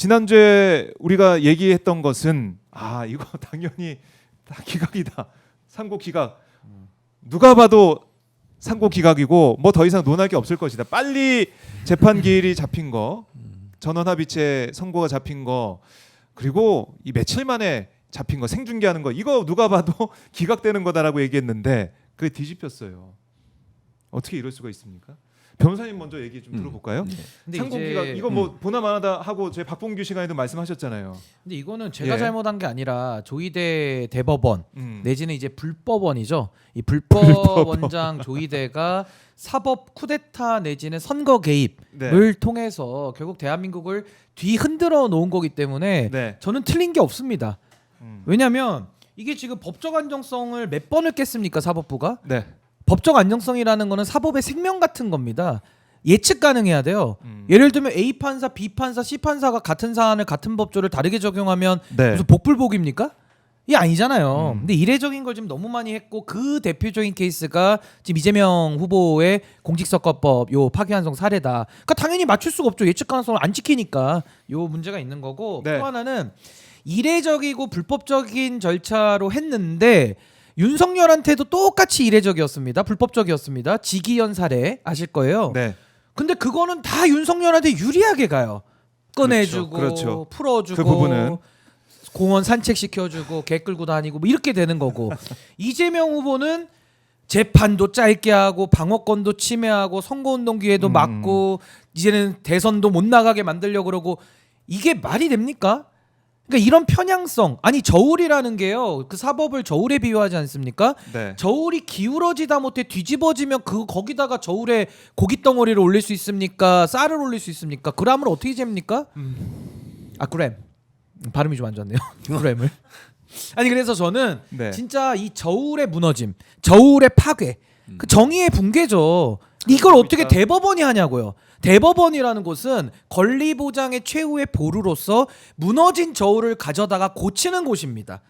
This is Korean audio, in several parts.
지난주에 우리가 얘기했던 것은 이거 당연히 다 기각이다. 상고 기각. 누가 봐도 상고 기각이고 뭐 더 이상 논할 게 없을 것이다. 빨리 재판 기일이 잡힌 거, 전원 합의체 선고가 잡힌 거, 그리고 이 며칠 만에 잡힌 거, 생중계하는 거, 이거 누가 봐도 기각되는 거다라고 얘기했는데 그게 뒤집혔어요. 어떻게 이럴 수가 있습니까? 변호사님 먼저 얘기 좀 들어볼까요? 근데 상고 이제 기각 이거 뭐 보나마나다 하고 저희 박봉규 시간에도 말씀하셨잖아요. 근데 이거는 제가 예. 잘못한 게 아니라 조희대 대법원 내지는 이제 불법원이죠. 이 불법원장 조희대가 사법 쿠데타 내지는 선거 개입을 통해서 결국 대한민국을 뒤흔들어 놓은 거기 때문에 네. 저는 틀린 게 없습니다. 왜냐하면 이게 지금 법적 안정성을 몇 번을 깼습니까 사법부가? 네. 법적 안정성이라는 거는 사법의 생명 같은 겁니다. 예측 가능해야 돼요. 예를 들면 A 판사, B 판사, C 판사가 같은 사안을 같은 법조를 다르게 적용하면 네. 무슨 복불복입니까? 이게 아니잖아요. 근데 이례적인 걸 지금 너무 많이 했고 그 대표적인 케이스가 지금 이재명 후보의 공직선거법 요 파기환송 사례다. 그러니까 당연히 맞출 수가 없죠. 예측 가능성을 안 지키니까 요 문제가 있는 거고 네. 또 하나는 이례적이고 불법적인 절차로 했는데 윤석열한테도 똑같이 이례적이었습니다. 불법적이었습니다. 지기현 사례 아실 거예요. 네. 근데 그거는 다 윤석열한테 유리하게 가요. 꺼내주고 그렇죠. 풀어주고 그 부분은 공원 산책시켜주고 개 끌고 다니고 뭐 이렇게 되는 거고 이재명 후보는 재판도 짧게 하고 방어권도 침해하고 선거운동 기회도 막고 이제는 대선도 못 나가게 만들려고 그러고 이게 말이 됩니까? 그러니까 이런 편향성 아니 저울이라는 게요 그 사법을 저울에 비유하지 않습니까? 네. 저울이 기울어지다 못해 뒤집어지면 그 거기다가 저울에 고기 덩어리를 올릴 수 있습니까? 쌀을 올릴 수 있습니까? 그램을 어떻게 잽니까? 그램 발음이 좀 안 좋네요. 그램을 아니 그래서 저는 네. 진짜 이 저울의 무너짐, 저울의 파괴, 그 정의의 붕괴죠. 이걸 어떻게 대법원이 하냐고요. 대법원이라는 곳은 권리 보장의 최후의 보루로서 무너진 저울을 가져다가 고치는 곳입니다.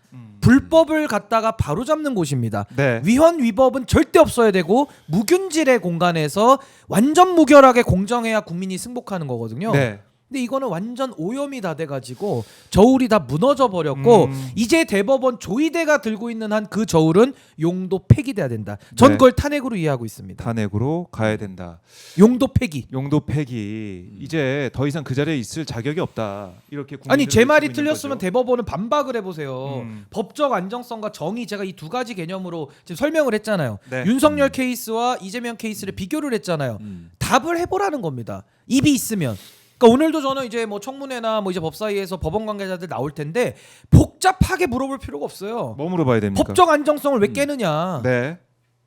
불법을 갖다가 바로잡는 곳입니다. 네. 위헌 위법은 절대 없어야 되고 무균질의 공간에서 완전 무결하게 공정해야 국민이 승복하는 거거든요. 네. 근데 이거는 완전 오염이 다 돼가지고 저울이 다 무너져 버렸고 이제 대법원 조희대가 들고 있는 한 그 저울은 용도 폐기돼야 된다. 전 네. 그걸 탄핵으로 이해하고 있습니다. 탄핵으로 가야 된다. 용도 폐기. 용도 폐기 이제 더 이상 그 자리에 있을 자격이 없다. 이렇게 아니 제 말이 외치고 있는 틀렸으면 거죠. 대법원은 반박을 해보세요. 법적 안정성과 정의 제가 이 두 가지 개념으로 지금 설명을 했잖아요. 네. 윤석열 케이스와 이재명 케이스를 비교를 했잖아요. 답을 해보라는 겁니다. 입이 있으면. 그러니까 오늘도 저는 이제 뭐 청문회나 뭐 이제 법사위에서 법원 관계자들 나올 텐데 복잡하게 물어볼 필요가 없어요. 뭐 물어봐야 됩니까? 법적 안정성을 왜 깨느냐. 네.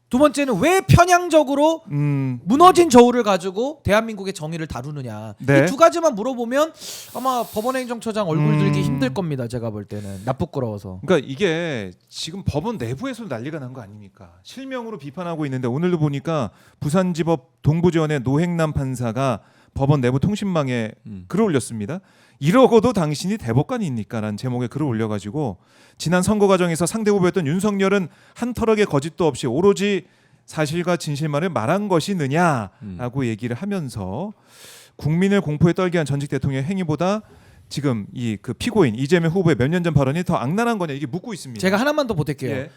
두 번째는 왜 편향적으로 무너진 저울을 가지고 대한민국의 정의를 다루느냐. 네. 이 두 가지만 물어보면 아마 법원행정처장 얼굴 들기 힘들 겁니다. 제가 볼 때는 나쁘끄러워서. 그러니까 이게 지금 법원 내부에서 난리가 난 거 아닙니까? 실명으로 비판하고 있는데 오늘도 보니까 부산지법 동부지원의 노행남 판사가 법원 내부 통신망에 글을 올렸습니다. 이러고도 당신이 대법관입니까? 라는 제목의 글을 올려가지고 지난 선거 과정에서 상대 후보였던 윤석열은 한 털럭의 거짓도 없이 오로지 사실과 진실만을 말한 것이느냐라고 얘기를 하면서 국민을 공포에 떨게 한 전직 대통령의 행위보다 지금 이 그 피고인 이재명 후보의 몇 년 전 발언이 더 악랄한 거냐 이게 묻고 있습니다. 제가 하나만 더 보탤게요. 예.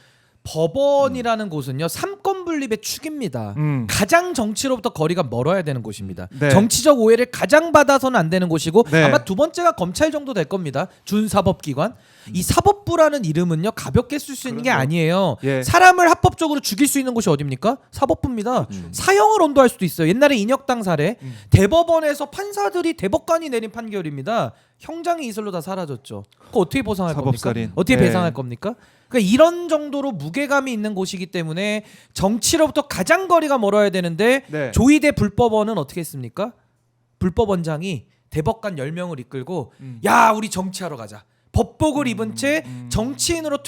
법원이라는 곳은요 삼권 분립의 축입니다. 가장 정치로부터 거리가 멀어야 되는 곳입니다. 네. 정치적 오해를 가장 받아서는 안 되는 곳이고 네. 아마 두 번째가 검찰 정도 될 겁니다. 준사법기관. 이 사법부라는 이름은요 가볍게 쓸 수 있는 게 그럼요. 아니에요. 예. 사람을 합법적으로 죽일 수 있는 곳이 어딥니까? 사법부입니다. 사형을 언도할 수도 있어요. 옛날에 인혁당 사례 대법원에서 판사들이 대법관이 내린 판결입니다. 형장이 이슬로 다 사라졌죠. 그거 어떻게 보상할 사법살인. 겁니까? 어떻게 네. 배상할 겁니까? 그러니까 이런 정도로 무게감이 있는 곳이기 때문에 정치로부터 가장 거리가 멀어야 되는데 네. 조희대 불법원은 어떻게 했습니까? 불법원장이 대법관 10명을 이끌고 야 우리 정치하러 가자. 법복을 입은 채 정치인으로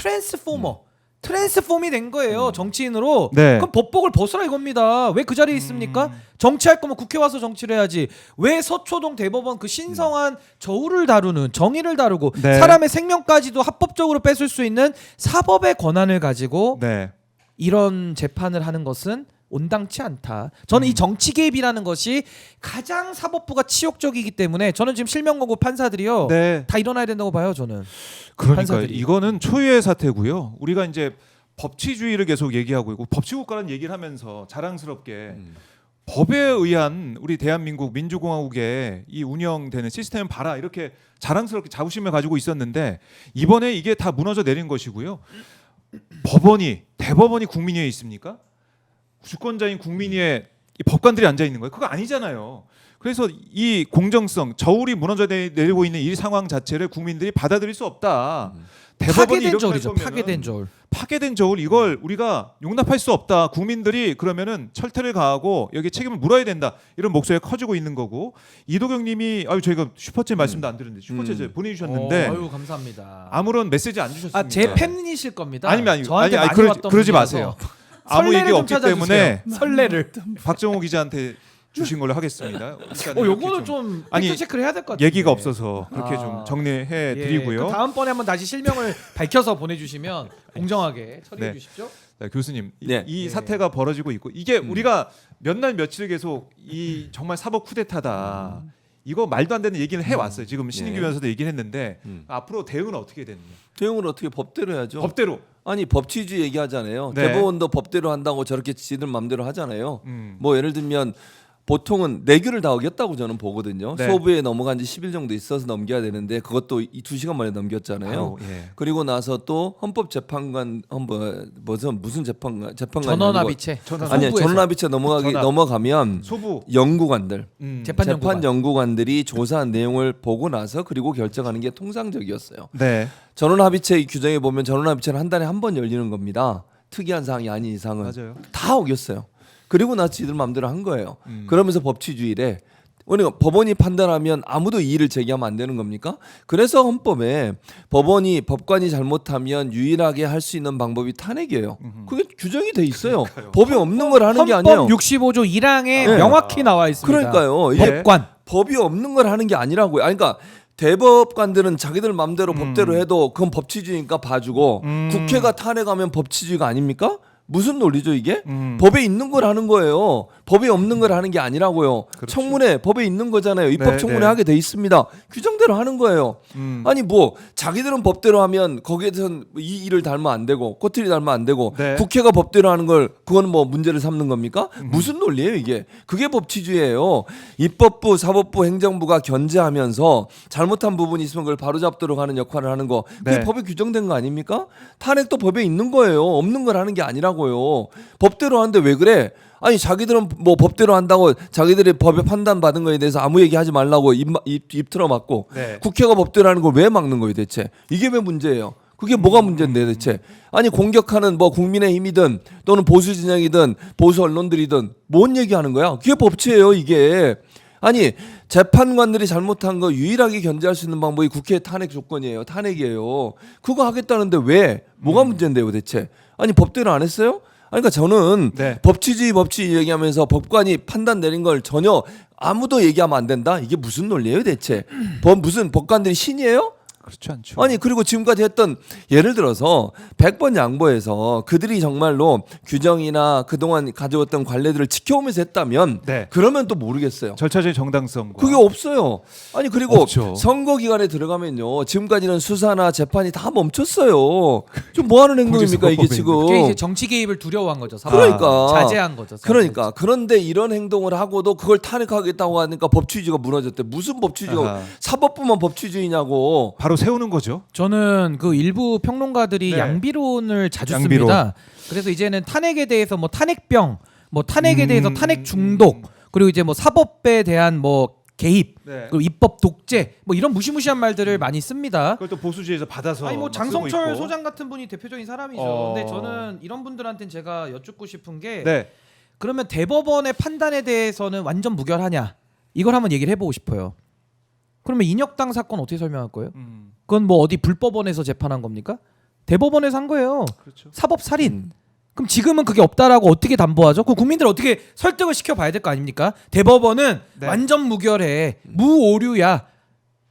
트랜스폼이 된 거예요. 정치인으로. 네. 그럼 법복을 벗으라 이겁니다. 왜 그 자리에 있습니까? 정치할 거면 국회 와서 정치를 해야지. 왜 서초동 대법원 그 신성한 저울을 다루는 정의를 다루고 네. 사람의 생명까지도 합법적으로 뺏을 수 있는 사법의 권한을 가지고 네. 이런 재판을 하는 것은 온당치 않다. 저는 이 정치 개입이라는 것이 가장 사법부가 치욕적이기 때문에 저는 지금 실명거구 판사들이요 네. 다 일어나야 된다고 봐요. 저는. 그러니까 판사들이. 이거는 초유의 사태고요. 우리가 이제 법치주의를 계속 얘기하고 있고 법치국가라는 얘기를 하면서 자랑스럽게 법에 의한 우리 대한민국 민주공화국의 이 운영되는 시스템 봐라 이렇게 자랑스럽게 자부심을 가지고 있었는데 이번에 이게 다 무너져 내린 것이고요. 대법원이 국민위에 있습니까? 주권자인 국민위에 이 법관들이 앉아 있는 거예요. 그거 아니잖아요. 그래서 이 공정성, 저울이 무너져 내리고 있는 이 상황 자체를 국민들이 받아들일 수 없다. 대법원이 파괴된 이렇게 저울이죠. 할 거면은 파괴된 저울. 파괴된 저울 이걸 우리가 용납할 수 없다. 국민들이 그러면은 철퇴를 가하고 여기 책임을 물어야 된다. 이런 목소리가 커지고 있는 거고 이도경님이 저희가 슈퍼챗 말씀도 안 드렸는데 슈퍼챗을 보내주셨는데 아유 감사합니다. 아무런 메시지 안 주셨습니다. 제 팬이실 겁니다. 아니면 저한테 많이 그러지 왔던 그러지 분이라서. 마세요. 아무 설레를 얘기 좀 없기 찾아주세요. 때문에 설레를. 박정호 기자한테 주신 걸로 하겠습니다. 요거는 좀 팩트 체크를 해야 될 것 같아요. 얘기가 없어서 그렇게 좀 정리해 드리고요. 그 다음번에 한번 다시 실명을 밝혀서 보내주시면 공정하게 처리해 네. 주십시오. 네, 교수님 네. 이 사태가 벌어지고 있고 이게 우리가 몇 날 며칠 계속 이 정말 사법 쿠데타다 이거 말도 안 되는 얘기는 해왔어요. 지금 신인규 네. 변호사도 얘기를 했는데 앞으로 대응은 어떻게 되느냐. 대응을 어떻게 법대로 해야죠. 법대로. 아니 법치주의 얘기하잖아요. 네. 대법원도 법대로 한다고 저렇게 지들 맘대로 하잖아요. 음. 뭐 예를 들면 보통은 내규를 다 어겼다고 저는 보거든요. 네. 소부에 넘어간 지 10일 정도 있어서 넘겨야 되는데 그것도 이 2시간 만에 넘겼잖아요. 바로, 예. 그리고 나서 또 헌법재판관 무슨 재판관 전원합의체. 아니요 전원합의체 전압. 넘어가면 소부 연구관들 재판 재판 연구관들이 조사한 내용을 보고 나서 그리고 결정하는 게 통상적이었어요. 네. 전원합의체 규정에 보면 전원합의체는 한 달에 한 번 열리는 겁니다. 특이한 사항이 아닌 이상은 맞아요. 다 어겼어요. 그리고 나서 지들 마음대로 한 거예요. 그러면서 법치주의래. 그러니까 법원이 판단하면 아무도 이의를 제기하면 안 되는 겁니까? 그래서 헌법에 법관이 잘못하면 유일하게 할 수 있는 방법이 탄핵이에요. 그게 규정이 돼 있어요. 법이 없는 걸 하는 게 아니에요. 헌법 65조 1항에 네. 명확히 나와 있습니다. 그러니까요. 이게 법관. 법이 없는 걸 하는 게 아니라고요. 아니, 그러니까 대법관들은 자기들 마음대로 법대로 해도 그건 법치주의니까 봐주고 국회가 탄핵하면 법치주의가 아닙니까? 무슨 논리죠 이게? 법에 있는 걸 하는 거예요. 법에 없는 걸 하는 게 아니라고요. 그렇죠. 청문회 법에 있는 거잖아요. 입법 네, 청문회 네. 하게 돼 있습니다. 규정대로 하는 거예요. 아니 뭐 자기들은 법대로 하면 거기에 대해서는 이 일을 달면 안 되고 꼬투리 달면 안 되고 네. 국회가 법대로 하는 걸 그거는 뭐 문제를 삼는 겁니까? 무슨 논리예요 이게? 그게 법치주의예요. 입법부, 사법부, 행정부가 견제하면서 잘못한 부분이 있으면 그걸 바로잡도록 하는 역할을 하는 거 그게 네. 법에 규정된 거 아닙니까? 탄핵도 법에 있는 거예요. 없는 걸 하는 게 아니라고요. 법대로 하는데 왜 그래? 아니 자기들은 뭐 법대로 한다고 자기들이 법에 판단받은 거에 대해서 아무 얘기하지 말라고 입 틀어막고 네. 국회가 법대로 하는 걸 왜 막는 거예요 대체? 이게 왜 문제예요? 그게 뭐가 문제인데 대체? 아니 공격하는 뭐 국민의힘이든 또는 보수 진영이든 보수 언론들이든 뭔 얘기하는 거야? 그게 법치예요 이게. 아니 재판관들이 잘못한 거 유일하게 견제할 수 있는 방법이 국회 탄핵 조건이에요. 탄핵이에요. 그거 하겠다는데 왜? 뭐가 문제인데요 대체? 아니 법대로 안 했어요? 아니, 그러니까 저는 네. 법치주의 얘기하면서 법관이 판단 내린 걸 전혀 아무도 얘기하면 안 된다. 이게 무슨 논리예요 대체? 무슨 법관들이 신이에요? 그렇지 않죠. 아니 그리고 지금까지 했던 예를 들어서 100번 양보해서 그들이 정말로 규정이나 그동안 가져왔던 관례들을 지켜오면서 했다면 네. 그러면 또 모르겠어요. 절차적인 정당성과 그게 없어요. 아니 그리고 없죠. 선거 기간에 들어가면요. 지금까지는 수사나 재판이 다 멈췄어요. 좀 뭐 하는 행동입니까 이게 지금? 그게 이제 정치 개입을 두려워한 거죠. 사법. 그러니까. 자제한 거죠. 사법. 그러니까 그런데 이런 행동을 하고도 그걸 탄핵하겠다고 하니까 법치주의가 무너졌대. 무슨 법치주의가 아하. 사법부만 법치주의냐고. 바로 세우는 거죠. 저는 그 일부 평론가들이 네. 양비론을 자주 양비론. 씁니다. 그래서 이제는 탄핵에 대해서 뭐 탄핵병, 뭐 탄핵에 대해서 탄핵 중독, 그리고 이제 뭐 사법에 대한 뭐 개입, 네. 그리고 입법 독재, 뭐 이런 무시무시한 말들을 많이 씁니다. 그걸 또 보수주의에서 받아서 아니 뭐 막 쓰고 장성철 있고. 소장 같은 분이 대표적인 사람이죠. 어. 근데 저는 이런 분들한테는 제가 여쭙고 싶은 게 네. 그러면 대법원의 판단에 대해서는 완전 무결하냐? 이걸 한번 얘기를 해보고 싶어요. 그러면 인혁당 사건 어떻게 설명할 거예요? 그건 뭐 어디 불법원에서 재판한 겁니까? 대법원에서 한 거예요. 그렇죠. 사법 살인. 그럼 지금은 그게 없다라고 어떻게 담보하죠? 그 국민들 어떻게 설득을 시켜봐야 될 거 아닙니까? 대법원은 네. 완전 무결해, 무오류야.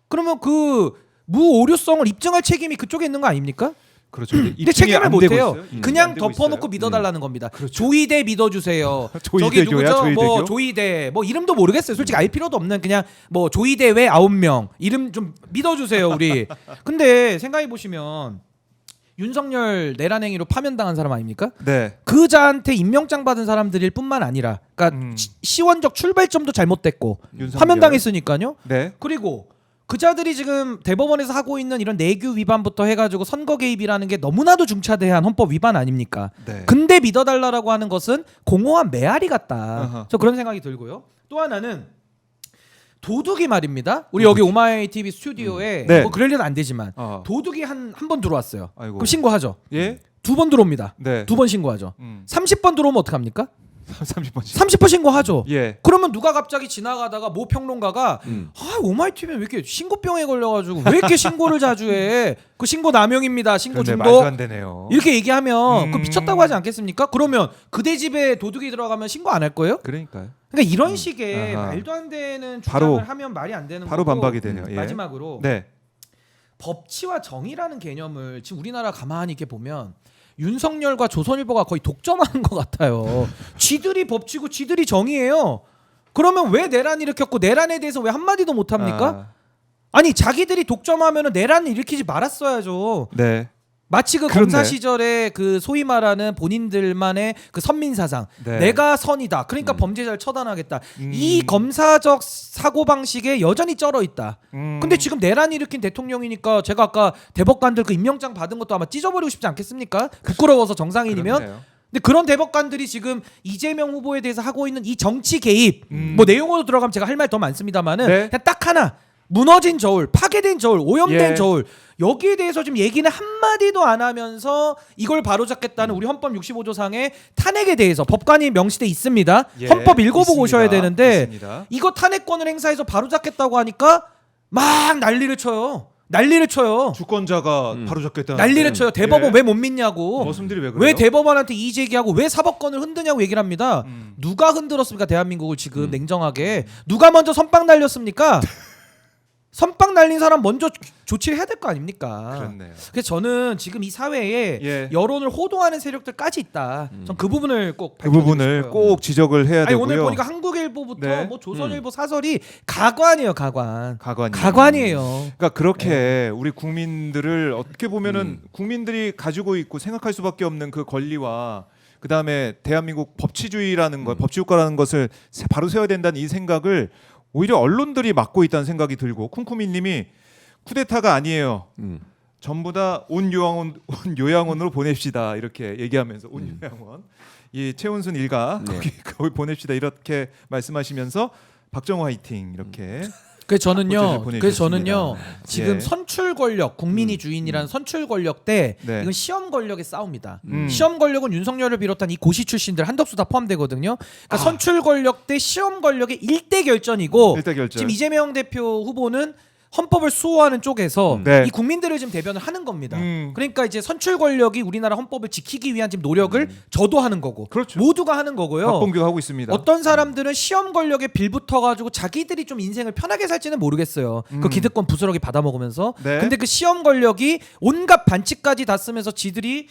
그러면 그 무오류성을 입증할 책임이 그쪽에 있는 거 아닙니까? 그렇죠. 근데 체결을 못 해요. 그냥 안 되고 덮어놓고 있어요. 믿어달라는 겁니다. 그렇죠. 조이대 믿어주세요. 조이대 저기 교야? 누구죠? 조이대 뭐 교? 조이대 뭐 이름도 모르겠어요. 솔직히 알 필요도 없는 그냥 뭐 조이대 외 9명 이름 좀 믿어주세요 우리. 근데 생각해 보시면 윤석열 내란행위로 파면당한 사람 아닙니까? 네. 그자한테 임명장 받은 사람들일 뿐만 아니라, 그러니까 시원적 출발점도 잘못됐고 윤석열. 파면당했으니까요. 네. 그리고 그자들이 지금 대법원에서 하고 있는 이런 내규 위반부터 해가지고 선거 개입이라는 게 너무나도 중차대한 헌법 위반 아닙니까? 네. 근데 믿어달라고 하는 것은 공허한 메아리 같다. 아하. 저 그런 생각이 들고요. 또 하나는 도둑이 말입니다. 우리 여기 오마이 TV 스튜디오에 네. 뭐 그럴 일은 안 되지만 어. 도둑이 한 번 들어왔어요. 아이고. 그럼 신고하죠. 예? 2번 들어옵니다. 네. 2번 신고하죠. 30번 들어오면 어떡합니까? 30번씩. 30번 신고하죠. 예. 그러면 누가 갑자기 지나가다가 모 평론가가 오마이 TV는 왜 이렇게 신고병에 걸려가지고 왜 이렇게 신고를 자주 해? 그 신고 남용입니다. 신고 그런데 중독. 말도 안 되네요. 이렇게 얘기하면 그 미쳤다고 하지 않겠습니까? 그러면 그대 집에 도둑이 들어가면 신고 안 할 거예요? 그러니까요. 그러니까 이런 식의 아하. 말도 안 되는 주장을 바로- 하면 말이 안 되는 바로 거고. 반박이 되네요. 예. 마지막으로 네. 법치와 정의라는 개념을 지금 우리나라 가만히 이렇게 보면 윤석열과 조선일보가 거의 독점하는 것 같아요. 쥐들이 법치고 쥐들이 정의예요. 그러면 왜 내란 일으켰고 내란에 대해서 왜 한마디도 못합니까? 아니 자기들이 독점하면 내란을 일으키지 말았어야죠. 네. 마치 그 그렇네. 검사 시절에 그 소위 말하는 본인들만의 그 선민 사상, 네. 내가 선이다. 그러니까 범죄자를 처단하겠다. 이 검사적 사고 방식에 여전히 쩔어 있다. 근데 지금 내란 일으킨 대통령이니까 제가 아까 대법관들 그 임명장 받은 것도 아마 찢어버리고 싶지 않겠습니까? 부끄러워서 정상인이면. 그렇네요. 근데 그런 대법관들이 지금 이재명 후보에 대해서 하고 있는 이 정치 개입, 뭐 내용으로 들어가면 제가 할 말 더 많습니다만은 네. 그냥 딱 하나. 무너진 저울, 파괴된 저울, 오염된 예. 저울, 여기에 대해서 지금 얘기는 한마디도 안 하면서 이걸 바로잡겠다는 우리 헌법 65조상의 탄핵에 대해서 법관이 명시돼 있습니다. 예, 헌법 읽어보고 있습니다. 오셔야 되는데 있습니다. 이거 탄핵권을 행사해서 바로잡겠다고 하니까 막 난리를 쳐요. 난리를 쳐요. 주권자가 바로 잡겠다. 난리를 쳐요. 대법원 왜 못 믿냐고. 머슴들이 왜 그래요? 왜 대법원한테 이의 제기하고 왜 사법권을 흔드냐고 얘기를 합니다. 누가 흔들었습니까? 대한민국을 지금 냉정하게. 누가 먼저 선빵 날렸습니까? 선빵 날린 사람 먼저 조치를 해야 될 거 아닙니까? 그렇네요. 그래서 저는 지금 이 사회에 예. 여론을 호도하는 세력들까지 있다. 전 그 부분을 꼭 그 밝혀드리고 부분을 싶어요. 꼭 지적을 해야 아니 되고요. 오늘 보니까 한국일보부터 네. 뭐 조선일보 사설이 가관이에요, 가관. 가관이. 가관이에요. 그러니까 그렇게 우리 국민들을 어떻게 보면은 국민들이 가지고 있고 생각할 수밖에 없는 그 권리와 그 다음에 대한민국 법치주의라는 것, 법치국가라는 것을 바로 세워야 된다는 이 생각을 오히려 언론들이 맡고 있다는 생각이 들고 쿵쿠미님이 쿠데타가 아니에요. 전부 다 온 요양원으로 보냅시다 이렇게 얘기하면서 온 요양원 이 최은순 일가 거기 보냅시다 이렇게 말씀하시면서 박정호 화이팅 이렇게. 그래서 문자를 저는요. 보내주셨습니다. 그래서 저는요. 지금 예. 선출 권력, 국민이 주인이라는 선출 권력 때 네. 이건 시험 권력의 싸움이다. 시험 권력은 윤석열을 비롯한 이 고시 출신들 한덕수 다 포함되거든요. 그러니까 선출 권력 대 시험 권력의 일대 결전이고 일대결전. 지금 이재명 대표 후보는 헌법을 수호하는 쪽에서 네. 이 국민들을 지금 대변을 하는 겁니다. 음. 그러니까 이제 선출 권력이 우리나라 헌법을 지키기 위한 지금 노력을 저도 하는 거고 그렇죠. 모두가 하는 거고요. 박봉규 하고 있습니다. 어떤 사람들은 시험 권력에 빌붙어 가지고 자기들이 좀 인생을 편하게 살지는 모르겠어요. 그 기득권 부스러기 받아먹으면서. 네. 근데 그 시험 권력이 온갖 반칙까지 다 쓰면서 지들이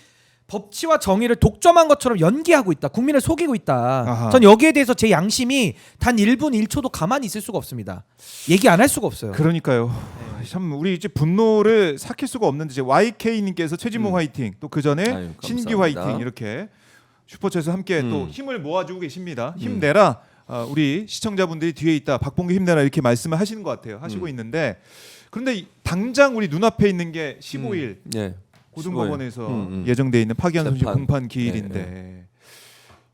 법치와 정의를 독점한 것처럼 연기하고 있다. 국민을 속이고 있다. 아하. 전 여기에 대해서 제 양심이 단 1분 1초도 가만히 있을 수가 없습니다. 얘기 안 할 수가 없어요. 그러니까요. 참 우리 이제 분노를 삭힐 수가 없는데 이제 YK님께서 최진봉 화이팅 또 그 전에 아유, 신기 감사합니다. 화이팅 이렇게 슈퍼챗에서 함께 또 힘을 모아주고 계십니다. 힘내라. 우리 시청자분들이 뒤에 있다. 박봉규 힘내라 이렇게 말씀을 하시는 것 같아요. 하시고 있는데 그런데 당장 우리 눈앞에 있는 게 15일 예. 고등법원에서 예정돼 있는 파기환 손실 재판. 공판 기일인데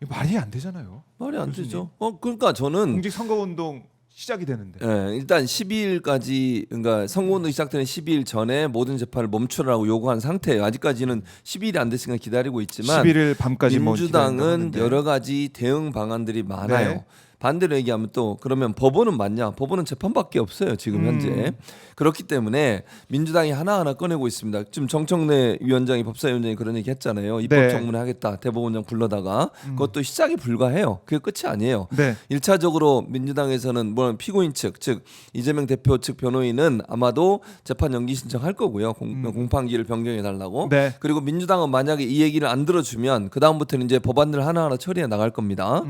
이거 말이 안 되잖아요. 말이 안 교수님. 되죠. 그러니까 저는 공직선거운동 시작이 되는데. 일단 12일까지 그러니까 선거운동 시작되는 12일 전에 모든 재판을 멈추라고 요구한 상태예요. 아직까지는 12일이 안 됐으니까 기다리고 있지만 11일 밤까지 뭐 민주당은 기다린다고 하는데. 여러 가지 대응 방안들이 많아요. 네. 반대로 얘기하면 또 그러면 법원은 맞냐? 법원은 재판밖에 없어요 지금 현재. 그렇기 때문에 민주당이 하나하나 꺼내고 있습니다. 지금 정청래 위원장이 법사위원장이 그런 얘기 했잖아요. 입법청문회 하겠다. 대법원장 불러다가 그것도 시작이 불가해요. 그게 끝이 아니에요. 네. 1차적으로 민주당에서는 뭐 피고인 측, 즉 이재명 대표 측 변호인은 아마도 재판 연기 신청할 거고요. 공판기를 변경해 달라고. 네. 그리고 민주당은 만약에 이 얘기를 안 들어주면 그 다음부터는 이제 법안들 하나하나 처리해 나갈 겁니다.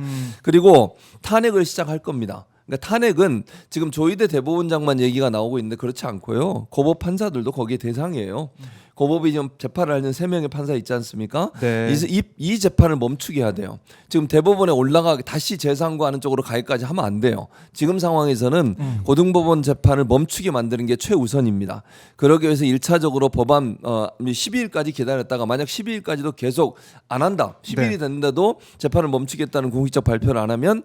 그리고 탄핵을 시작할 겁니다. 그러니까 탄핵은 지금 조희대 대법원장만 얘기가 나오고 있는데 그렇지 않고요. 고법 판사들도 거기에 대상이에요. 고법이 지금 재판을 하는 3명의 판사 있지 않습니까? 네. 이 재판을 멈추게 해야 돼요. 지금 대법원에 올라가게 다시 재상고하는 쪽으로 가기까지 하면 안 돼요. 지금 상황에서는 고등법원 재판을 멈추게 만드는 게 최우선입니다. 그러기 위해서 1차적으로 법안 12일까지 기다렸다가 만약 12일까지도 계속 안 한다. 10일이 네. 됐는데도 재판을 멈추겠다는 공식적 발표를 안 하면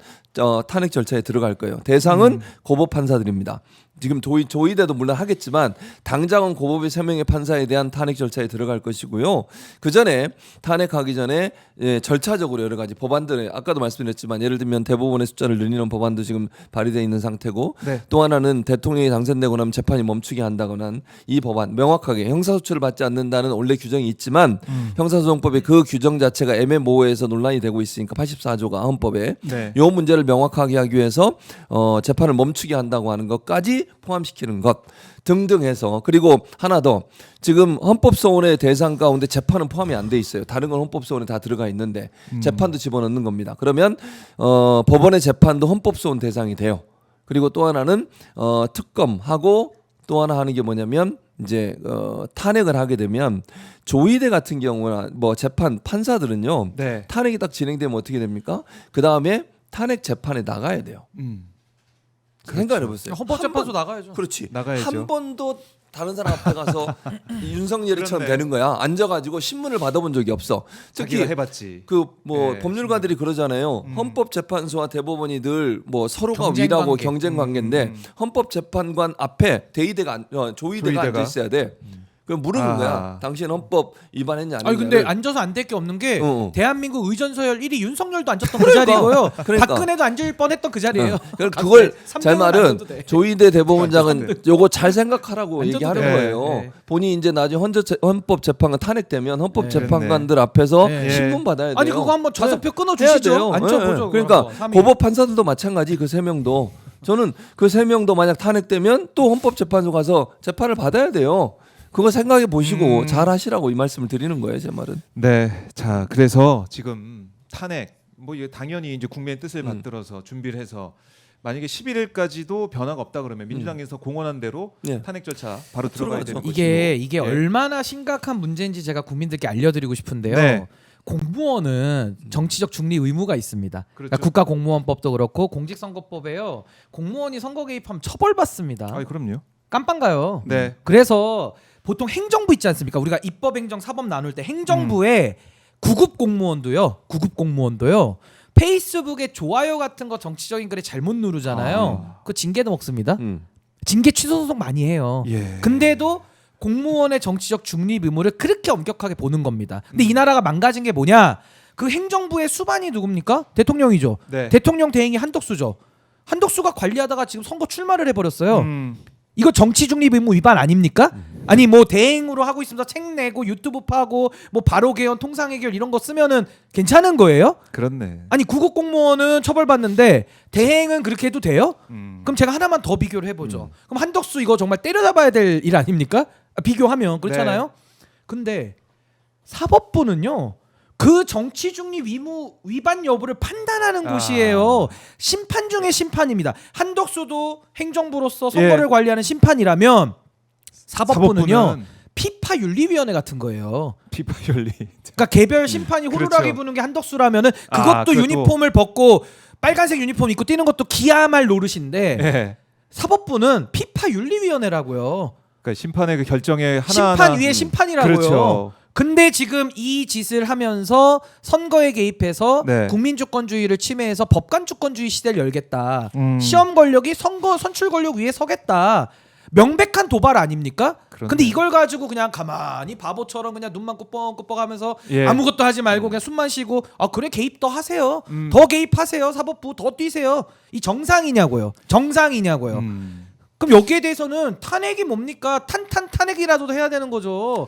탄핵 절차에 들어갈 거예요. 대상은 고법 판사들입니다. 지금 조의대도 물론 하겠지만 당장은 고법의 3명의 판사에 대한 탄핵 절차에 들어갈 것이고요. 그 전에 탄핵하기 전에 절차적으로 여러 가지 법안들에 아까도 말씀드렸지만 예를 들면 대법원의 숫자를 늘리는 법안도 지금 발의되어 있는 상태고 네. 또 하나는 대통령이 당선되고 나면 재판이 멈추게 한다거나 하는 이 법안 명확하게 형사소추를 받지 않는다는 원래 규정이 있지만 형사소송법의 그 규정 자체가 애매모호해서 논란이 되고 있으니까 84조가 헌법에 네. 이 문제를 명확하게 하기 위해서 재판을 멈추게 한다고 하는 것까지 포함시키는 것 등등 해서 그리고 하나 더 지금 헌법소원의 대상 가운데 재판은 포함이 안 돼 있어요. 다른 건 헌법소원에 다 들어가 있는데 재판도 집어넣는 겁니다. 그러면 법원의 재판도 헌법소원 대상이 돼요. 그리고 또 하나는 특검하고 또 하나 하는 게 뭐냐면 이제 탄핵을 하게 되면 조의대 같은 경우나 뭐 재판 판사들은요. 네. 탄핵이 딱 진행되면 어떻게 됩니까? 그 다음에 탄핵 재판에 나가야 돼요. 생각해 보세요. 헌법재판소 나가야죠. 그렇지. 나가야죠. 한 번도 다른 사람 앞에 가서 윤석열이처럼 그렇네. 되는 거야. 앉아가지고 신문을 받아본 적이 없어. 자기가 특히 해봤지. 그 뭐 네, 법률가들이 그러잖아요. 헌법재판소와 대법원이 늘 뭐 서로가 경쟁 위라고 관계. 경쟁 관계인데 헌법재판관 앞에 대의대가 조의대가 앉아 있어야 돼. 그럼 물으는 거야. 당신 헌법 위반했냐 아니냐. 아니 근데 앉아서 안 될 게 없는 게 대한민국 의전서열 1위 윤석열도 앉았던 그 그러니까. 자리고요. 그러니까. 박근혜도 앉을 뻔했던 그 자리예요. 그걸 제 3등은 말은 앉아도 돼. 조의대 대법원장은 요거 잘 생각하라고 앉아도 얘기하는 돼. 거예요. 네. 본인이 이제 나중에 헌법재판관 탄핵되면 헌법재판관들 네. 앞에서 네. 신문 받아야 돼요. 아니 그거 한번 좌석표 끊어 해야 주시죠. 돼요. 앉아보죠. 네. 그러니까 그거 한번. 고법 판사들도 마찬가지 그 3명도 저는 그 3명도 만약 탄핵되면 또 헌법재판소 가서 재판을 받아야 돼요. 그거 생각해 보시고 잘 하시라고 이 말씀을 드리는 거예요, 제 말은. 네. 자, 그래서 지금 탄핵 뭐 이게 당연히 이제 국민의 뜻을 받들어서 준비를 해서 만약에 11일까지도 변화가 없다 그러면 민주당에서 공언한 대로 예. 탄핵 절차 바로 들어가야 되는 것이고. 이게 예. 얼마나 심각한 문제인지 제가 국민들께 알려드리고 싶은데요. 네. 공무원은 정치적 중리 의무가 있습니다. 그렇죠. 그러니까 국가공무원법도 그렇고 공직선거법에요. 공무원이 선거 개입하면 처벌받습니다. 아, 그럼요. 깜빵 가요. 네. 그래서 보통 행정부 있지 않습니까? 우리가 입법, 행정, 사법 나눌 때 행정부에 구급 공무원도요. 페이스북에 좋아요 같은 거 정치적인 글에 잘못 누르잖아요. 그 징계도 먹습니다. 징계 취소 소송 많이 해요. 예. 근데도 공무원의 정치적 중립 의무를 그렇게 엄격하게 보는 겁니다. 근데 이 나라가 망가진 게 뭐냐? 그 행정부의 수반이 누굽니까? 대통령이죠. 네. 대통령 대행이 한덕수죠. 한덕수가 관리하다가 지금 선거 출마를 해버렸어요. 음. 이거 정치 중립 의무 위반 아닙니까? 아니 뭐 대행으로 하고 있으면서 책 내고 유튜브 파고 뭐 바로 개헌 통상 해결 이런 거 쓰면은 괜찮은 거예요? 그렇네. 아니 구급 공무원은 처벌받는데 대행은 그렇게 해도 돼요? 그럼 제가 하나만 더 비교를 해보죠. 그럼 한덕수 이거 정말 때려잡아야 될 일 아닙니까? 비교하면 그렇잖아요. 근데 사법부는요. 그 정치 중립 의무 위반 여부를 판단하는 곳이에요. 심판 중에 심판입니다. 한덕수도 행정부로서 선거를 관리하는 심판이라면 사법부는요. 피파 윤리위원회 같은 거예요. 피파 윤리. 그러니까 개별 심판이 호루라기 그렇죠. 부는 게 한덕수라면은 그것도 그것도- 유니폼을 벗고 빨간색 유니폼 입고 뛰는 것도 기야말 노릇인데 네. 사법부는 피파 윤리위원회라고요. 그러니까 심판의 그 결정에 하나 심판 위에 심판이라고요. 그렇죠. 근데 지금 이 짓을 하면서 선거에 개입해서 네. 국민주권주의를 침해해서 법관주권주의 시대를 열겠다. 음. 시험 권력이 선거 선출 권력 위에 서겠다. 명백한 도발 아닙니까? 그렇네. 근데 이걸 가지고 그냥 가만히 바보처럼 그냥 눈만 꾸뻑꾸뻑하면서 예. 아무것도 하지 말고 그냥 숨만 쉬고 그래 개입 더 하세요. 더 개입하세요. 사법부 더 뛰세요. 이 정상이냐고요. 정상이냐고요. 그럼 여기에 대해서는 탄핵이 뭡니까? 탄핵이라도 해야 되는 거죠.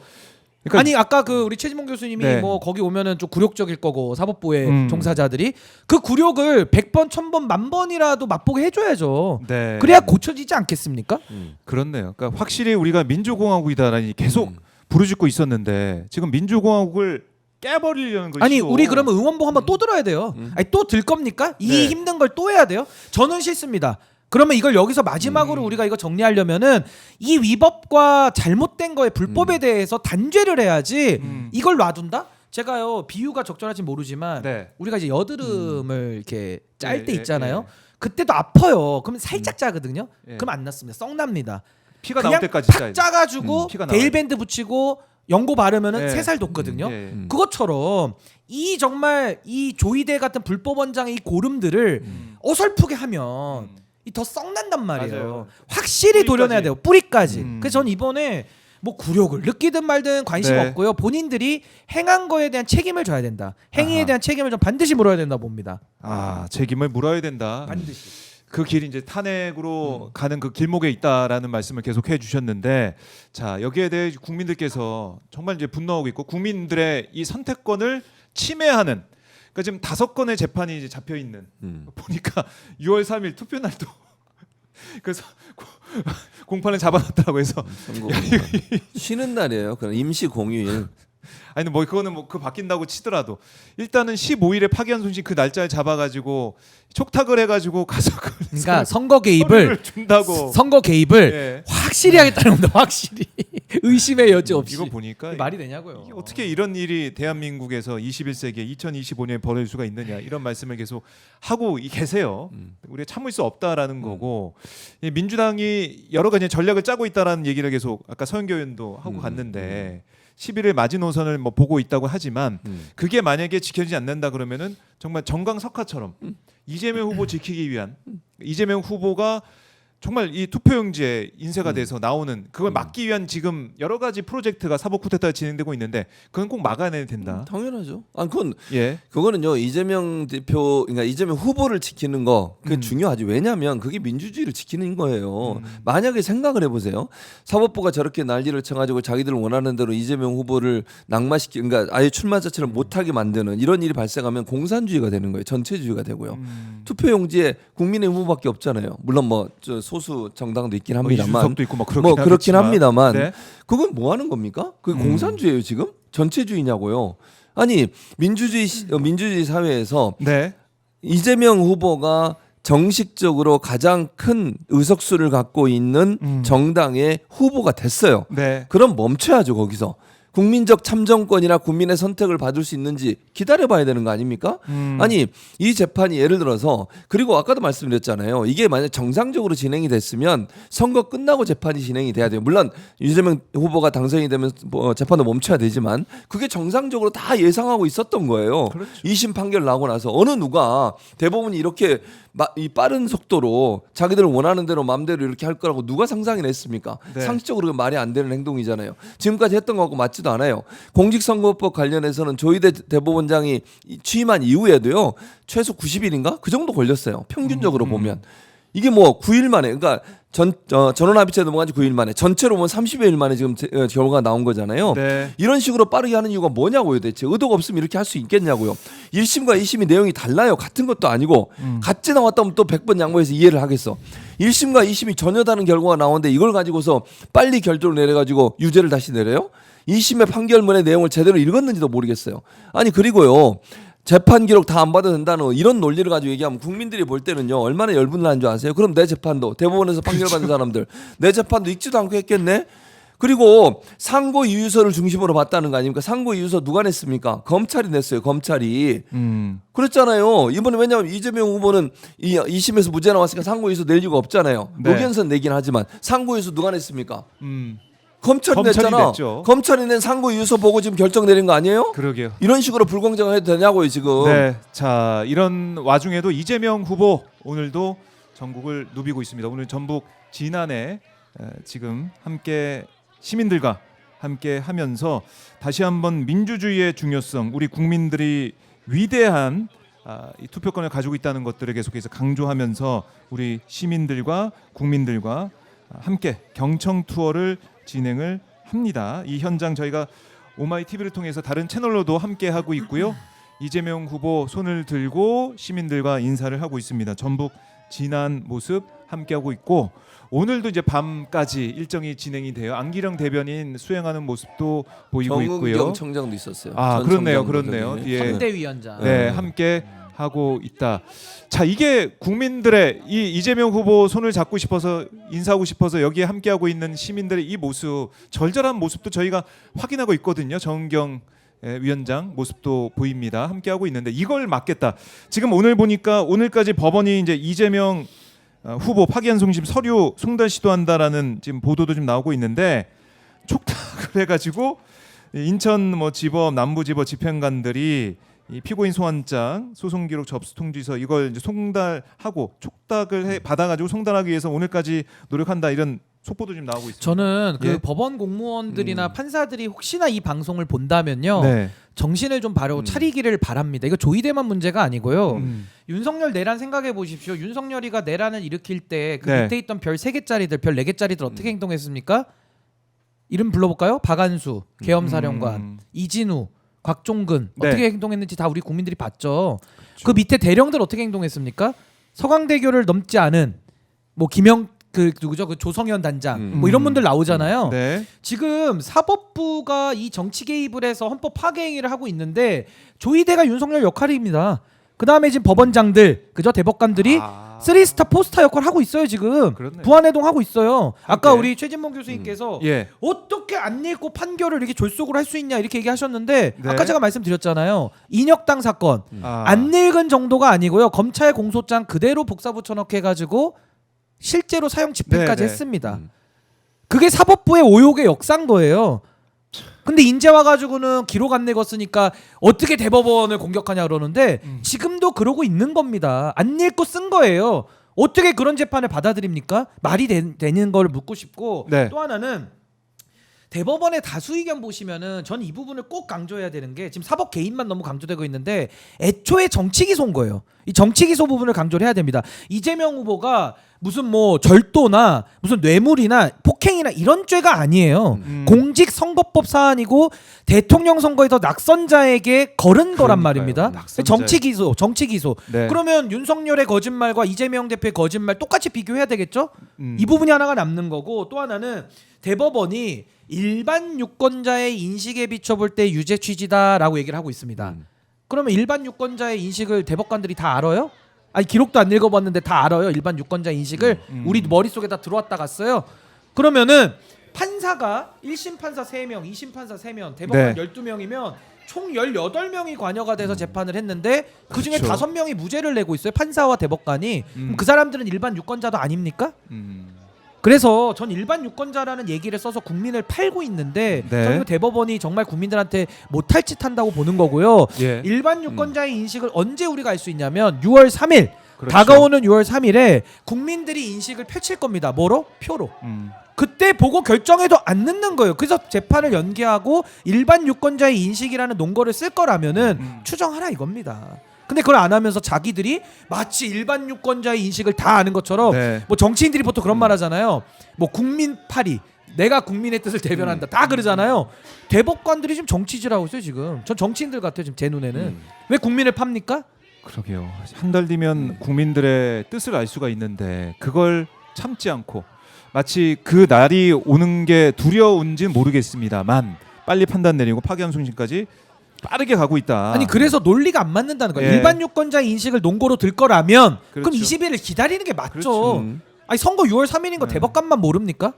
그러니까 아니 아까 그 우리 최진봉 교수님이 네. 뭐 거기 오면은 좀 굴욕적일 거고 사법부의 종사자들이 그 굴욕을 100번, 1000번, 10,000번이라도 맛보게 해줘야죠. 네. 그래야 고쳐지지 않겠습니까? 그렇네요. 그러니까 확실히 우리가 민주공화국이다라니 계속 부르짖고 있었는데 지금 민주공화국을 깨버리려는 것이 아니 우리 그러면 응원봉 한번 또 들어야 돼요. 아니 또 들 겁니까? 이 네. 힘든 걸 또 해야 돼요? 저는 싫습니다. 그러면 이걸 여기서 마지막으로 우리가 이거 정리하려면은 이 위법과 잘못된 거에 불법에 대해서 단죄를 해야지 이걸 놔둔다? 제가요 비유가 적절할지 모르지만 네. 우리가 이제 여드름을 이렇게 짤 예, 때 예, 있잖아요. 예. 그때도 아파요. 그러면 살짝 짜거든요. 예. 그럼 안 낫습니다. 썩납니다. 피가 그냥 나올 때까지 팍 짜가지고 피가 나와요. 데일밴드 붙이고 연고 바르면은 예. 새살 돋거든요. 예. 그것처럼 이 정말 이 조이대 같은 불법 원장의 이 고름들을 어설프게 하면 이 더 썩난단 말이에요. 맞아요. 확실히 뿌리까지. 도려내야 돼요. 뿌리까지. 음. 그래서 전 이번에 뭐 굴욕을 느끼든 말든 관심 네. 없고요. 본인들이 행한 거에 대한 책임을 져야 된다. 행위에 아하. 대한 책임을 좀 반드시 물어야 된다 봅니다. 책임을 물어야 된다. 반드시. 그 길이 이제 탄핵으로 가는 그 길목에 있다라는 말씀을 계속 해주셨는데, 자 여기에 대해 국민들께서 정말 이제 분노하고 있고 국민들의 이 선택권을 침해하는. 그러니까 지금 5건의 재판이 이제 잡혀 있는. 보니까 6월 3일 투표 날도 그래서 공판을 잡아놨다고 해서 쉬는 날이에요. 그럼 임시 공휴일. 아니 뭐 그거는 뭐 그 바뀐다고 치더라도 일단은 15일에 파기한 손실 그 날짜를 잡아가지고 촉탁을 해가지고 가서 그러니까 선거 개입을 준다고. 선거 개입을 예. 확실히 하겠다는 겁니다. 확실히 의심의 여지 없이. 이거 보니까 말이 되냐고요. 이게 어떻게 이런 일이 대한민국에서 21세기에 2025년에 벌어질 수가 있느냐 이런 말씀을 계속 하고 계세요. 우리가 참을 수 없다라는 거고 이 민주당이 여러 가지 전략을 짜고 있다라는 얘기를 계속 아까 서영교 의원도 하고 갔는데 11일 마지노선을 뭐 보고 있다고 하지만 그게 만약에 지켜지지 않는다 그러면은 정말 정강석화처럼 이재명 후보 지키기 위한 이재명 후보가 정말 이 투표용지에 인쇄가 돼서 나오는 그걸 막기 위한 지금 여러 가지 프로젝트가 사법 쿠데타가 진행되고 있는데 그건 꼭 막아내야 된다. 당연하죠. 아, 예. 그거는요 이재명 대표, 그러니까 이재명 후보를 지키는 거 그게 중요하지. 왜냐하면 그게 민주주의를 지키는 거예요. 만약에 생각을 해보세요. 사법부가 저렇게 난리를 쳐가지고 자기들 원하는 대로 이재명 후보를 낙마시키, 그러니까 아예 출마 자체를 못하게 만드는 이런 일이 발생하면 공산주의가 되는 거예요. 전체주의가 되고요. 투표용지에 국민의힘 후보밖에 없잖아요. 물론 뭐 저 소수 정당도 있긴 합니다만, 이준석도 있고 막 뭐 그렇긴 하겠지만. 합니다만, 네. 그건 뭐 하는 겁니까? 그게 공산주의예요 지금? 전체주의냐고요? 아니 민주주의 사회에서 네. 이재명 후보가 정식적으로 가장 큰 의석수를 갖고 있는 정당의 후보가 됐어요. 네. 그럼 멈춰야죠 거기서. 국민적 참정권이나 국민의 선택을 받을 수 있는지 기다려봐야 되는 거 아닙니까? 아니 이 재판이 예를 들어서, 그리고 아까도 말씀드렸잖아요. 이게 만약 정상적으로 진행이 됐으면 선거 끝나고 재판이 진행이 돼야 돼요. 물론 이재명 후보가 당선이 되면 뭐 재판도 멈춰야 되지만 그게 정상적으로 다 예상하고 있었던 거예요. 그렇죠. 2심 판결 나고 나서 어느 누가 대법원이 이렇게 이 빠른 속도로 자기들 원하는 대로 마음대로 이렇게 할 거라고 누가 상상을 했습니까? 네. 상식적으로 말이 안 되는 행동이잖아요. 지금까지 했던 거하고 맞지도 않아요. 공직선거법 관련해서는 조희대 대법원장이 취임한 이후에도요 최소 90일인가 그 정도 걸렸어요. 평균적으로 보면 이게 뭐 9일 만에, 그러니까 전원합의체 넘어간 지 9일 만에, 전체로 보면 30여일 만에 지금 결과가 나온 거잖아요. 네. 이런 식으로 빠르게 하는 이유가 뭐냐고요 대체. 의도가 없으면 이렇게 할 수 있겠냐고요. 1심과 2심이 내용이 달라요. 같은 것도 아니고 같이 나왔다면 또 100번 양보해서 이해를 하겠어. 1심과 2심이 전혀 다른 결과가 나오는데 이걸 가지고서 빨리 결정을 내려가지고 유죄를 다시 내려요? 2심의 판결문의 내용을 제대로 읽었는지도 모르겠어요. 아니 그리고요 재판 기록 다 안 받아도 된다는 이런 논리를 가지고 얘기하면 국민들이 볼 때는요 얼마나 열분을 하는 줄 아세요? 그럼 내 재판도, 대법원에서 판결받은 사람들 내 재판도 읽지도 않고 했겠네? 그리고 상고 이유서를 중심으로 봤다는 거 아닙니까? 상고 이유서 누가 냈습니까? 검찰이 냈어요. 검찰이. 그랬잖아요. 이번에 왜냐하면 이재명 후보는 2심에서 무죄 나왔으니까 상고 이유서 낼 이유가 없잖아요. 네. 노견선 내긴 하지만 상고 이유서 누가 냈습니까? 검찰이 검찰이 냈잖아. 냈죠. 검찰이 낸 상고 이유서 보고 지금 결정 내린 거 아니에요? 그러게요. 이런 식으로 불공정을 해도 되냐고요 지금. 네. 자 이런 와중에도 이재명 후보 오늘도 전국을 누비고 있습니다. 오늘 전북 진안에 지금 함께 시민들과 함께 하면서 다시 한번 민주주의의 중요성, 우리 국민들이 위대한 이 투표권을 가지고 있다는 것들을 계속해서 강조하면서 우리 시민들과 국민들과 함께 경청 투어를 진행을 합니다. 이 현장 저희가 오마이 TV를 통해서 다른 채널로도 함께 하고 있고요. 이재명 후보 손을 들고 시민들과 인사를 하고 있습니다. 전북 진안 모습 함께 하고 있고 오늘도 이제 밤까지 일정이 진행이 돼요. 안기령 대변인 수행하는 모습도 보이고 있고요. 정은경 청장도 있었어요. 아 전 그렇네요, 청장도 그렇네요. 저기. 예. 선대위원장. 네, 함께 하고 있다. 자, 이게 국민들의 이 이재명 후보 손을 잡고 싶어서 인사하고 싶어서 여기에 함께 하고 있는 시민들의 이 모습, 절절한 모습도 저희가 확인하고 있거든요. 정은경 위원장 모습도 보입니다. 함께 하고 있는데 이걸 막겠다. 지금 오늘 보니까 오늘까지 법원이 이제 이재명 후보 파기환 송심 서류 송달 시도한다라는 지금 보도도 좀 나오고 있는데 촉탁을 해가지고 인천 뭐 지법, 남부지법 집행관들이 이 피고인 소환장, 소송 기록 접수 통지서 이걸 이제 송달하고 촉탁을 받아가지고 송달하기 위해서 오늘까지 노력한다 이런 속보도 좀 나오고 있습니다. 저는 그 예? 법원 공무원들이나 판사들이 혹시나 이 방송을 본다면요. 네. 정신을 좀 바로 차리기를 바랍니다. 이거 조이대만 문제가 아니고요. 윤석열 내란 생각해 보십시오. 윤석열이가 내란을 일으킬 때 그 네. 밑에 있던 별 3개짜리들, 별 4개짜리들 어떻게 행동했습니까? 이름 불러볼까요? 박안수, 계엄사령관, 이진우, 곽종근 네. 어떻게 행동했는지 다 우리 국민들이 봤죠. 그 밑에 대령들 어떻게 행동했습니까? 서강대교를 넘지 않은 뭐 김영 그 누구죠? 그 조성현 단장 뭐 이런 분들 나오잖아요. 네. 지금 사법부가 이 정치 개입을 해서 헌법 파괴 행위를 하고 있는데 조이대가 윤석열 역할입니다. 그 다음에 지금 법원장들, 그죠? 대법관들이 쓰리스타 포스타 역할 하고 있어요 지금. 그렇네요. 부안해동 하고 있어요. 아까 함께. 우리 최진봉 교수님께서 예. 어떻게 안 읽고 판결을 이렇게 졸속으로 할 수 있냐 이렇게 얘기하셨는데 네. 아까 제가 말씀드렸잖아요. 인혁당 사건 아. 안 읽은 정도가 아니고요. 검찰 공소장 그대로 복사 붙여넣기 해가지고 실제로 사형 집행까지 네, 네. 했습니다. 그게 사법부의 오욕의 역사인 거예요. 근데 인제 와가지고는 기록 안 읽었으니까 어떻게 대법원을 공격하냐 그러는데 지금도 그러고 있는 겁니다. 안 읽고 쓴 거예요. 어떻게 그런 재판을 받아들입니까? 말이 되는 걸 묻고 싶고 네. 또 하나는 대법원의 다수 의견 보시면은 전 이 부분을 꼭 강조해야 되는 게 지금 사법 개입만 너무 강조되고 있는데 애초에 정치 기소인 거예요. 이 정치 기소 부분을 강조를 해야 됩니다. 이재명 후보가 무슨 뭐 절도나 무슨 뇌물이나 폭행이나 이런 죄가 아니에요. 공직선거법 사안이고 대통령 선거에서 낙선자에게 걸은 거란 말입니다. 낙선자에. 정치 기소. 네. 그러면 윤석열의 거짓말과 이재명 대표의 거짓말 똑같이 비교해야 되겠죠? 이 부분이 하나가 남는 거고 또 하나는 대법원이 일반 유권자의 인식에 비춰볼 때 유죄 취지다라고 얘기를 하고 있습니다. 그러면 일반 유권자의 인식을 대법관들이 다 알아요? 아니 기록도 안 읽어봤는데 다 알아요. 일반 유권자 인식을 우리 머릿속에 다 들어왔다 갔어요. 그러면은 판사가 1심 판사 3명, 2심 판사 3명, 대법관 네. 12명이면 총 18명이 관여가 돼서 재판을 했는데 그중에 그렇죠. 5명이 무죄를 내고 있어요. 판사와 대법관이. 그럼 그 사람들은 일반 유권자도 아닙니까? 그래서 전 일반 유권자라는 얘기를 써서 국민을 팔고 있는데 네. 저는 대법원이 정말 국민들한테 못할 짓 한다고 보는 거고요. 예. 일반 유권자의 인식을 언제 우리가 알 수 있냐면 6월 3일 그렇죠. 다가오는 6월 3일에 국민들이 인식을 펼칠 겁니다. 뭐로? 표로. 그때 보고 결정해도 안 늦는 거예요. 그래서 재판을 연기하고 일반 유권자의 인식이라는 논거를 쓸 거라면은 추정하라 이겁니다. 근데 그걸 안 하면서 자기들이 마치 일반 유권자의 인식을 다 아는 것처럼 네. 뭐 정치인들이 보통 그런 말 하잖아요. 뭐 국민파리 내가 국민의 뜻을 대변한다 다 그러잖아요. 대법관들이 지금 정치질하고 있어요 지금. 전 정치인들 같아요 지금 제 눈에는. 왜 국민을 팝니까? 그러게요. 한 달 뒤면 국민들의 뜻을 알 수가 있는데 그걸 참지 않고 마치 그 날이 오는 게 두려운지는 모르겠습니다만 빨리 판단 내리고 파기환 송심까지 빠르게 가고 있다. 아니 그래서 논리가 안 맞는다는 거예요. 예. 일반 유권자의 인식을 논거로 들 거라면 그럼 그렇죠. 20일을 기다리는 게 맞죠. 그렇죠. 아니 선거 6월 3일인 거 네. 대법관만 모릅니까?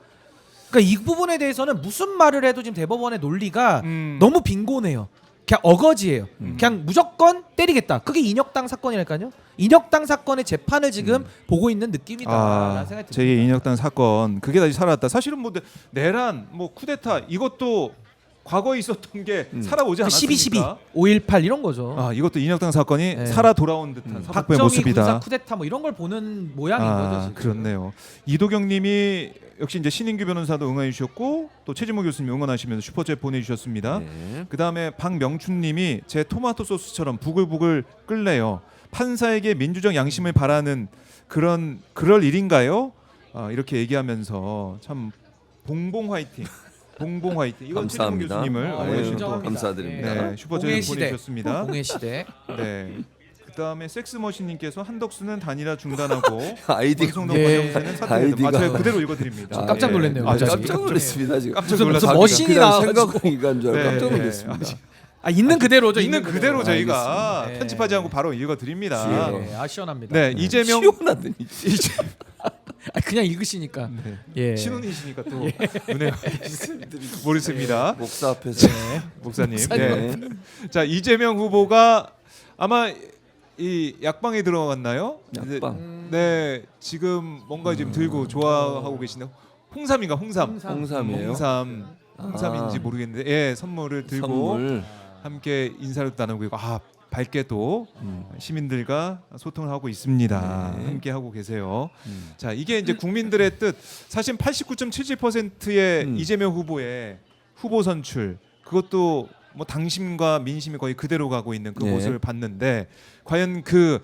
그러니까 이 부분에 대해서는 무슨 말을 해도 지금 대법원의 논리가 너무 빈곤해요. 그냥 어거지예요. 그냥 무조건 때리겠다. 그게 인혁당 사건이랄까요? 인혁당 사건의 재판을 지금 보고 있는 느낌이다라는 생각이 듭니다. 제2 인혁당 사건 그게 다시 살아났다. 사실은 뭐 내란, 뭐 쿠데타 이것도 과거에 있었던 게 살아오지 않았습니까? 12.12, 5.18 이런 거죠. 아 이것도 인혁당 사건이 네. 살아 돌아온 듯한 사법부의 박정희 군사 모습이다. 쿠데타 뭐 이런 걸 보는 모양인 거죠. 지금. 그렇네요. 이도경님이 역시 이제 신인규 변호사도 응원해 주셨고 또 최진모 교수님 응원하시면서 슈퍼챗 보내주셨습니다. 네. 그 다음에 박명춘님이 제 토마토 소스처럼 부글부글 끓네요. 판사에게 민주적 양심을 바라는 그럴 일인가요? 이렇게 얘기하면서 참 봉봉 화이팅. 봉봉 화이팅. 이건 최진모 감사합니다. 교수님을 응원해 주신 또 감사드립니다. 네, 슈퍼챗 공의 시대. 보내주셨습니다. 공의 시대. 네. 그다음에 섹스머신님께서 한덕수는 단일화 중단하고 아이디가 권성동 예. 권영수는 사퇴해야 아이디가- 제가 그대로 읽어드립니다. 저 깜짝 놀랐네요. 아, 갑자기. 깜짝 놀랐습니다 지금. 깜짝 무슨 놀라서 머신이 그냥 나와가지고. 생각하기가 줄 알고 네, 깜짝 네. 놀랐습니다. 있는 그대로죠. 있는 그대로 저희가 알겠습니다. 네. 편집하지 않고 바로 읽어드립니다. 네, 시원합니다. 네, 이재명 시원하더니 그냥 읽으시니까. 네. 예. 신혼이시니까 또 눈에 모르겠습니다. 목사 앞에서 목사님. 목사님. 네. 자, 이재명 후보가 아마 이 약방에 들어갔나요? 약방. 네, 지금 뭔가 지금 들고 좋아하고 계시네요. 홍삼인가 홍삼. 홍삼이에요. 홍삼인지 아. 모르겠는데 예 선물을 들고 선물. 함께 인사를 나누고 있고 밝게 또 시민들과 소통을 하고 있습니다. 네. 함께 하고 계세요. 자 이게 이제 국민들의 뜻 사실 89.77%의 이재명 후보의 후보 선출 그것도 뭐 당심과 민심이 거의 그대로 가고 있는 그 네. 모습을 봤는데 과연 그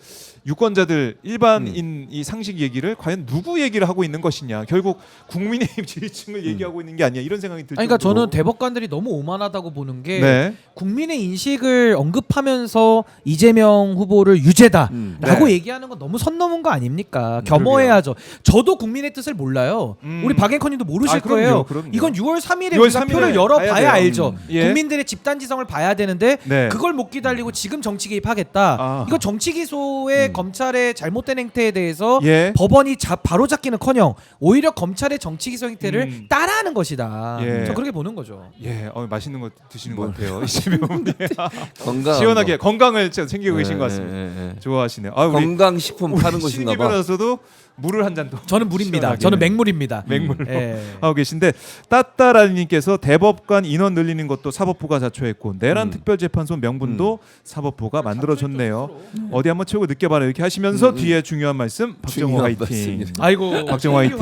유권자들 일반인 이 상식 얘기를 과연 누구 얘기를 하고 있는 것이냐 결국 국민의힘 지지층을 얘기하고 있는 게 아니야 이런 생각이 들 아니, 그러니까 정도로. 저는 대법관들이 너무 오만하다고 보는 게 네. 국민의 인식을 언급하면서 이재명 후보를 유죄다라고 네. 얘기하는 건 너무 선 넘은 거 아닙니까? 겸허해야죠. 저도 국민의 뜻을 몰라요. 우리 박앵커님도 모르실 아, 그럼요, 거예요. 그럼요. 이건 6월 3일에 6월 우리가 3일에 표를 봐야 열어봐야 돼요. 알죠. 예. 국민들의 집단지성을 봐야 되는데 네. 그걸 못 기다리고 지금 정치 개입하겠다. 아. 이거 정치 기소의 검찰의 잘못된 행태에 대해서 예. 법원이 바로 잡기는커녕 오히려 검찰의 정치 기소 행태를 따라하는 것이다. 예. 저 그렇게 보는 거죠. 예, 맛있는 거 드시는 것 같아요. 이재명 건강 시원하게 건강을 챙기고 계신 것 같습니다. 네. 좋아하시네요. 아, 우리 건강식품 파는 곳인가 신인기 봐. 변호사도 물을 한 잔 더. 저는 물입니다. 시원하게. 저는 맹물입니다. 맹물로 예. 하고 계신데 따따라님께서 대법관 인원 늘리는 것도 사법부가 자초했고 내란 특별재판소 명분도 사법부가 만들어줬네요. 어디 한번 채우고 느껴봐라 이렇게 하시면서 뒤에 중요한 말씀 박정호 중요한 화이팅. 말씀입니다. 아이고 박정호 화이팅.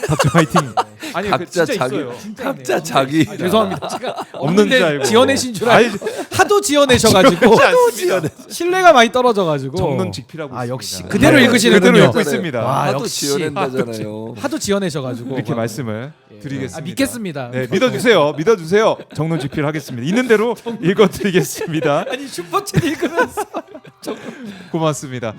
박정호 화이팅. 아니 각자 진짜 자기 있어요. 각자 자기 죄송합니다. 제가 없는 줄 알고. 지어내신 줄 아니, 알고 하도 지어내셔가지고 신뢰가 많이 떨어져가가지고 정론직필하고 아 있습니다. 역시 그대로 네, 읽으시는군요. 그대로 읽고 있습니다. 와, 하도 역시. 지어낸다잖아요. 하도 지어내셔가지고 이렇게 말씀을 드리겠습니다. 믿겠습니다. 네, 믿어주세요. 정론직필 하겠습니다. 있는 대로 읽어드리겠습니다. 아니 슈퍼챗 읽으면서 고맙습니다.